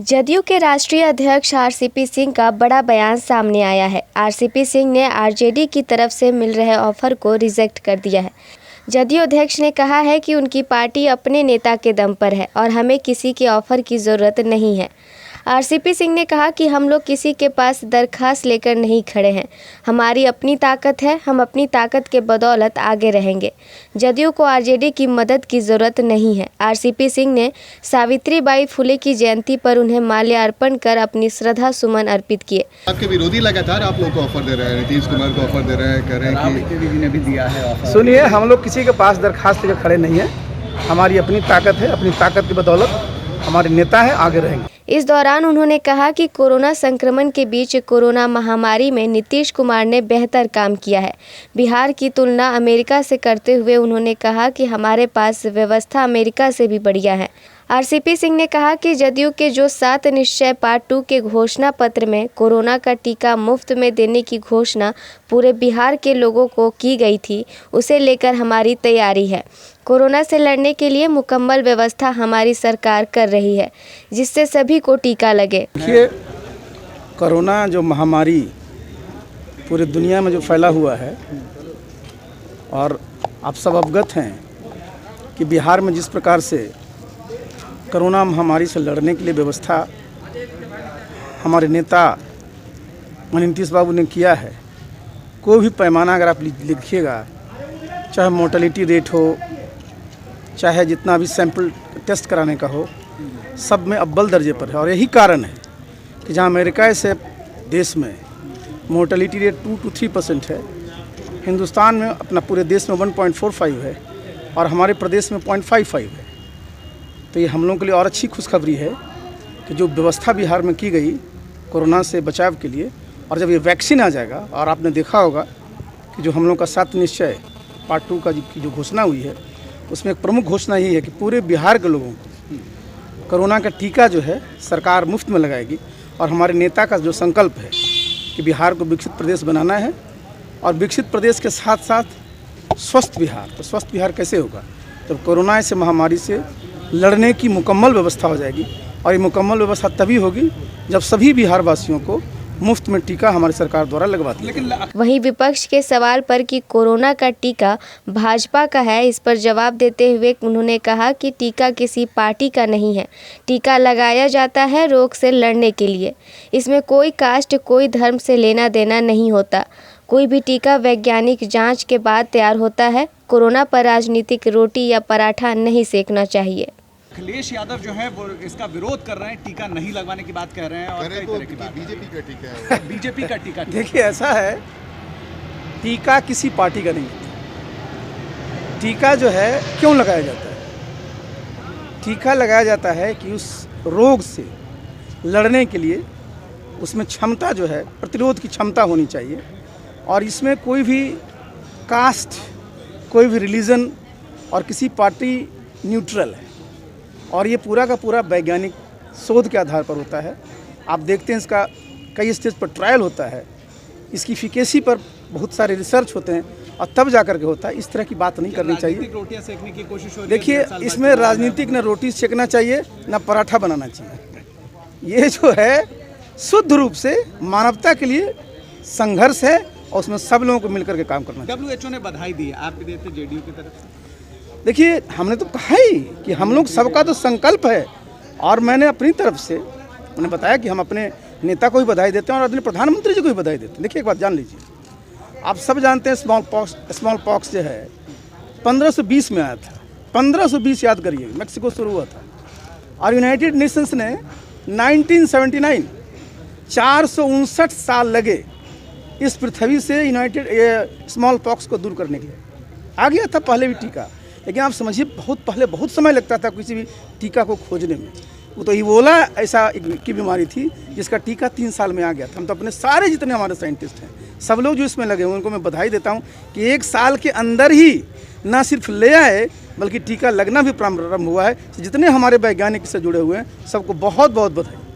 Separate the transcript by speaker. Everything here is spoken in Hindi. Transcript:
Speaker 1: जदयू के राष्ट्रीय अध्यक्ष आरसीपी सिंह का बड़ा बयान सामने आया है। आरसीपी सिंह ने आरजेडी की तरफ से मिल रहे ऑफर को रिजेक्ट कर दिया है। जदयू अध्यक्ष ने कहा है कि उनकी पार्टी अपने नेता के दम पर है और हमें किसी के ऑफर की ज़रूरत नहीं है। आरसीपी सिंह ने कहा कि हम लोग किसी के पास दरखास्त लेकर नहीं खड़े हैं, हमारी अपनी ताकत है, हम अपनी ताकत के बदौलत आगे रहेंगे। जदयू को आरजेडी की मदद की ज़रूरत नहीं है। आरसीपी सिंह ने सावित्रीबाई फुले की जयंती पर उन्हें माल्यार्पण कर अपनी श्रद्धा सुमन अर्पित किए।
Speaker 2: आपके विरोधी लगातार आप लोग को ऑफर दे रहे हैं, नीतीश कुमार को ऑफर दे रहे हैं, कह रहे हैं कि
Speaker 3: दीदी ने भी दिया है ऑफर।
Speaker 4: सुनिए, हम लोग किसी के पास दरखास्त लेकर खड़े नहीं हैं, हमारी अपनी ताकत है, अपनी ताकत की बदौलत हमारे नेता हैं, आगे रहेंगे।
Speaker 1: इस दौरान उन्होंने कहा कि कोरोना संक्रमण के बीच कोरोना महामारी में नीतीश कुमार ने बेहतर काम किया है। बिहार की तुलना अमेरिका से करते हुए उन्होंने कहा कि हमारे पास व्यवस्था अमेरिका से भी बढ़िया है। आरसीपी सिंह ने कहा कि जदयू के जो 7 निश्चय पार्ट 2 के घोषणा पत्र में कोरोना का टीका मुफ्त में देने की घोषणा पूरे बिहार के लोगों को की गई थी, उसे लेकर हमारी तैयारी है। कोरोना से लड़ने के लिए मुकम्मल व्यवस्था हमारी सरकार कर रही है, जिससे सभी को टीका लगे।
Speaker 4: देखिए, कोरोना जो महामारी पूरी दुनिया में जो फैला हुआ है, और आप सब अवगत हैं कि बिहार में जिस प्रकार से कोरोना महामारी से लड़ने के लिए व्यवस्था हमारे नेता नीतीश बाबू ने किया है। कोई भी पैमाना अगर आप लिखिएगा, चाहे मोर्टेलिटी रेट हो, चाहे जितना भी सैंपल टेस्ट कराने का हो, सब में अव्वल दर्जे पर है। और यही कारण है कि जहाँ अमेरिका से देश में मोर्टेलिटी रेट 2 to 3% है, हिंदुस्तान में अपना पूरे देश में 1.45 है और हमारे प्रदेश में 0.55 है। तो ये हम लोगों के लिए और अच्छी खुशखबरी है कि जो व्यवस्था बिहार में की गई कोरोना से बचाव के लिए, और जब ये वैक्सीन आ जाएगा, और आपने देखा होगा कि जो हम लोग का 7 निश्चय पार्ट 2 की जो घोषणा हुई है, उसमें एक प्रमुख घोषणा यही है कि पूरे बिहार के लोगों को कोरोना का टीका जो है सरकार मुफ्त में लगाएगी। और हमारे नेता का जो संकल्प है कि बिहार को विकसित प्रदेश बनाना है, और विकसित प्रदेश के साथ साथ स्वस्थ बिहार। तो स्वस्थ बिहार कैसे होगा? जब कोरोना से महामारी से लड़ने की मुकम्मल व्यवस्था हो जाएगी, और ये मुकम्मल व्यवस्था तभी होगी जब सभी बिहार वासियों को मुफ्त में टीका हमारी सरकार द्वारा लगवा दी जाएगी।
Speaker 1: वहीं विपक्ष के सवाल पर कि कोरोना का टीका भाजपा का है, इस पर जवाब देते हुए उन्होंने कहा कि टीका किसी पार्टी का नहीं है, टीका लगाया जाता है रोग से लड़ने के लिए। इसमें कोई कास्ट, कोई धर्म से लेना देना नहीं होता। कोई भी टीका वैज्ञानिक जांच के बाद तैयार होता है। कोरोना पर राजनीतिक रोटी या पराठा नहीं सेकना चाहिए।
Speaker 3: अखिलेश यादव जो है वो इसका विरोध कर रहे हैं, टीका नहीं लगवाने की बात कह रहे हैं, और कई तरह की बात।
Speaker 2: बीजेपी का टीका है।
Speaker 3: बीजेपी का टीका।
Speaker 4: देखिए, ऐसा है, टीका किसी पार्टी का नहीं होता। टीका जो है क्यों लगाया जाता है? टीका लगाया जाता है कि उस रोग से लड़ने के लिए उसमें क्षमता जो है, प्रतिरोध की क्षमता होनी चाहिए। और इसमें कोई भी कास्ट, कोई भी रिलीजन और किसी पार्टी न्यूट्रल है, और ये पूरा का पूरा वैज्ञानिक शोध के आधार पर होता है। आप देखते हैं इसका कई स्टेज पर ट्रायल होता है, इसकी इफिकेसी पर बहुत सारे रिसर्च होते हैं, और तब जा कर के होता है। इस तरह की बात नहीं करनी चाहिए।
Speaker 3: रोटियां सेकने की कोशिश हो रही है।
Speaker 4: देखिए, इसमें राजनीतिक न रोटी सेकना चाहिए न पराठा बनाना चाहिए। ये जो है शुद्ध रूप से मानवता के लिए संघर्ष है, और उसमें सब लोगों को मिलकर के काम करना चाहिए।
Speaker 3: WHO ने बधाई दी है, आप भी देते जेडीयू की तरफ से?
Speaker 4: देखिए, हमने तो कहा ही कि हम लोग सबका तो संकल्प है, और मैंने अपनी तरफ से मैंने बताया कि हम अपने नेता को भी बधाई देते हैं और अपने प्रधानमंत्री जी को भी बधाई देते हैं। देखिए, एक बात जान लीजिए, आप सब जानते हैं स्मॉल पॉक्स जो है 1520 में आया था। 1520 याद करिए, मैक्सिको शुरू हुआ था, और यूनाइटेड नेशंस ने 1979 459 साल लगे इस पृथ्वी से स्मॉल पॉक्स को दूर करने के लिए। आ गया था पहले भी टीका, लेकिन आप समझिए बहुत पहले बहुत समय लगता था किसी भी टीका को खोजने में। वो तो इबोला ऐसा की बीमारी थी जिसका टीका 3 साल में आ गया था। हम तो अपने सारे जितने हमारे साइंटिस्ट हैं, सब लोग जो इसमें लगे हुए, उनको मैं बधाई देता हूँ कि 1 साल के अंदर ही ना सिर्फ ले आए, बल्कि टीका लगना भी प्रारंभ हुआ है। जितने हमारे वैज्ञानिक से जुड़े हुए हैं, सबको बहुत बहुत बधाई।